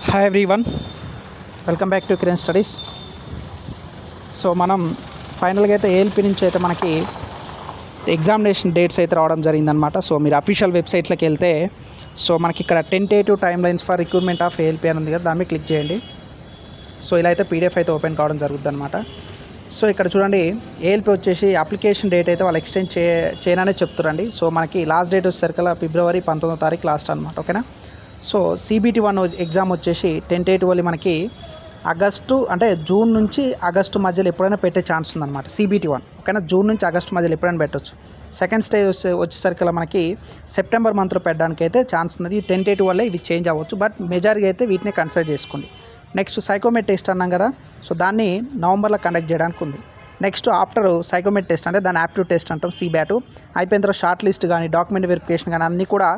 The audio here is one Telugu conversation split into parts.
Hi everyone, welcome back to Kiran studies. So మనం ఫైనల్గా అయితే ఏఎల్పి నుంచి అయితే మనకి ఎగ్జామినేషన్ డేట్స్ అయితే రావడం జరిగిందనమాట. సో మీరు అఫీషియల్ వెబ్సైట్లోకి వెళ్తే సో మనకి ఇక్కడ tentative time lines for recruitment of ALP అని ఉంది కదా, దాన్ని క్లిక్ చేయండి. సో ఇలా అయితే పీడిఎఫ్ అయితే ఓపెన్ కావడం జరుగుతుంది అనమాట. సో ఇక్కడ చూడండి, ఏఎల్పి వచ్చేసి అప్లికేషన్ డేట్ అయితే వాళ్ళు ఎక్స్టెండ్ చేయననే చెప్తారండి. సో మనకి లాస్ట్ డేట్ వచ్చేసరికి ఫిబ్రవరి 19వ తారీఖు లాస్ట్ అనమాట. ఓకేనా. సో CBT 1 ఎగ్జామ్ వచ్చేసి టెంటేటివ్లీ మనకి ఆగస్టు అంటే జూన్ నుంచి ఆగస్టు మధ్యలో ఎప్పుడైనా పెట్టే ఛాన్స్ ఉందన్నమాట. CBT 1 ఓకేనా, జూన్ నుంచి ఆగస్టు మధ్యలో ఎప్పుడైనా పెట్టవచ్చు. సెకండ్ స్టేజ్ వచ్చేసరికి మనకి సెప్టెంబర్ మంత్లో పెట్టడానికి అయితే ఛాన్స్ ఉన్నది. టెంటేటివ్ వల్ల ఇది చేంజ్ అవ్వచ్చు, బట్ మెజారిటీ అయితే వీటిని కన్సిడర్ చేసుకోండి. నెక్స్ట్ సైకోమెట్ టెస్ట్ అన్నాం కదా, సో దాన్ని నవంబర్లో కండక్ట్ చేయడానికి ఉంది. నెక్స్ట్ ఆఫ్టర్ సైకోమెట్ టెస్ట్ అంటే దాని యాప్టిట్యూడ్ టెస్ట్ అంటాం, CBAT అయిపోయిన తర్వాత షార్ట్ లిస్ట్ కానీ డాక్యుమెంట్ వెరిఫికేషన్ కానీ అన్నీ కూడా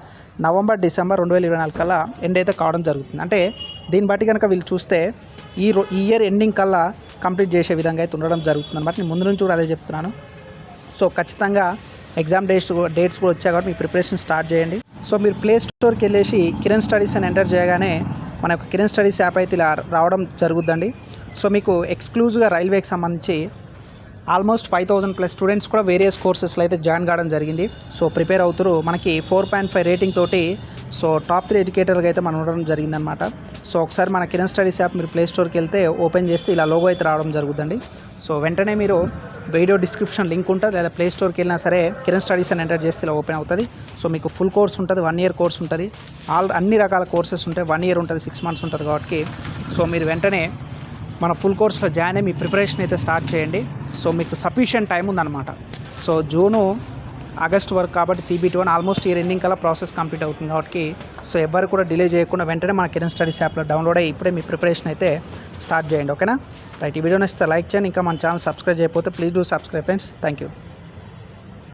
నవంబర్ డిసెంబర్ 2024 కల్లా ఎండ్ అయితే కావడం జరుగుతుంది. అంటే దీన్ని బట్టి కనుక వీళ్ళు చూస్తే ఈ ఇయర్ ఎండింగ్ కల్లా కంప్లీట్ చేసే విధంగా అయితే ఉండడం జరుగుతుంది అనమాట. నేను ముందు నుంచి కూడా అదే చెప్తున్నాను. సో ఖచ్చితంగా ఎగ్జామ్ డేట్స్ కూడా వచ్చాయి కాబట్టి మీ ప్రిపరేషన్ స్టార్ట్ చేయండి. సో మీరు ప్లే స్టోర్కి వెళ్ళేసి కిరణ్ స్టడీస్ అని ఎంటర్ చేయగానే మన యొక్క కిరణ్ స్టడీస్ యాప్ అయితే ఇలా రావడం జరుగుద్దండి. సో మీకు ఎక్స్క్లూజివ్గా రైల్వేకి సంబంధించి ఆల్మోస్ట్ 5000+ స్టూడెంట్స్ కూడా వేరియస్ కోర్సెస్లో అయితే జాయిన్ కావడం జరిగింది. సో ప్రిపేర్ అవుతారు. మనకి 4.5 రేటింగ్ తోటి సో టాప్ 3 ఎడ్యుకేటర్గా అయితే మనం ఉండడం జరిగిందనమాట. సో ఒకసారి మన కిరణ్ స్టడీస్ యాప్ మీరు ప్లే స్టోర్కి వెళ్తే ఓపెన్ చేస్తే ఇలా లోగో అయితే రావడం జరుగుతుందండి. సో వెంటనే మీరు వీడియో డిస్క్రిప్షన్ లింక్ ఉంటుంది, లేదా ప్లే స్టోర్కి వెళ్ళినా సరే కిరణ్ స్టడీస్ అని ఎంటర్ చేస్తే ఇలా ఓపెన్ అవుతుంది. సో మీకు ఫుల్ కోర్స్ ఉంటుంది, 1 year కోర్స్ ఉంటుంది, అన్ని రకాల కోర్సెస్ ఉంటాయి. 1 year ఉంటుంది, 6 months ఉంటుంది కాబట్టి సో మీరు వెంటనే మన ఫుల్ కోర్స్లో జాయిన్ అయ్యి మీ ప్రిపరేషన్ అయితే స్టార్ట్ చేయండి. సో మీకు సఫిషియంట్ టైం ఉందన్నమాట. సో జూను ఆగస్ట్ వరకు కాబట్టి CBT 1 ఆల్మోస్ట్ ఇయర్ ఎండింగ్ కల్లా ప్రాసెస్ కంప్లీట్ అవుతుంది కాబట్టి సో ఎవరు కూడా డిలే చేయకుండా వెంటనే మన కిరణ్ స్టడీస్ యాప్లో డౌన్లోడ్ అయ్యి ఇప్పుడే మీ ప్రిపరేషన్ అయితే స్టార్ట్ చేయండి. ఓకేనా రైట్. ఈ వీడియో నచ్చితే లైక్ చేయండి. ఇంకా మన ఛానల్ సబ్స్క్రైబ్ చేయకపోతే please do subscribe friends. Thank you.